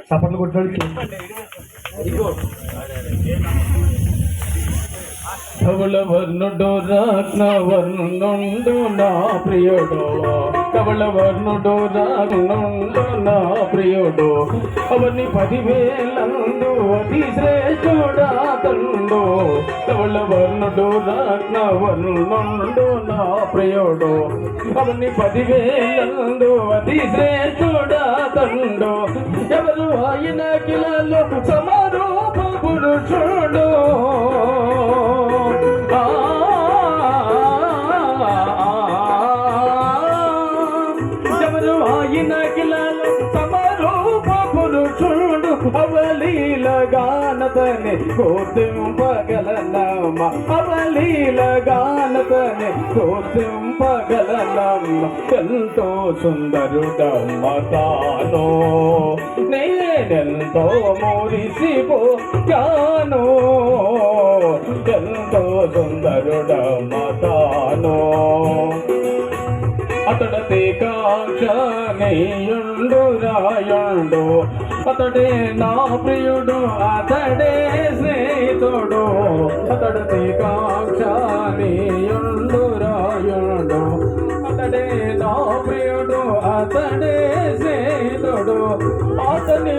చప్పట్లు కొట్టాడు. ధవళవర్ణుడు రత్నవర్ణుండు నా ప్రియుడు, ధవళవర్ణుడు రత్నుండు నా ప్రియుడు, అవని 10,000 అతి శ్రేష్ఠుడా తండు. ధవళవర్ణుడు రత్నవర్ణుండు నా ప్రియుడు, అవని 10,000 అతి శ్రేష్ఠుడా తండు. ఎవరు ఆయన కిలలో సమరూప పురుషుడు, ఎవరు ఆయన కిలలో సమరూప పురుషుడు, అవలీలగానతని గుర్తింపగలనమ్మ, అవలీలగానతని గుర్తింపగలనమ్మ. ఎంతో సుందరుడమ్మ తాను, నేనెంతో మురిసిపోయాను. ఎంతో సుందరుడమ్మ తాను, అతడతే కాంక్షణీయుండు రాయుండు, అతడే నా ప్రియుడు, అతడే స్నేహితుడు. అతడతే కాంక్షణీయుండు రాయుండు, అతడే నా ప్రియుడు, అతడే స్నేహితుడు. అతని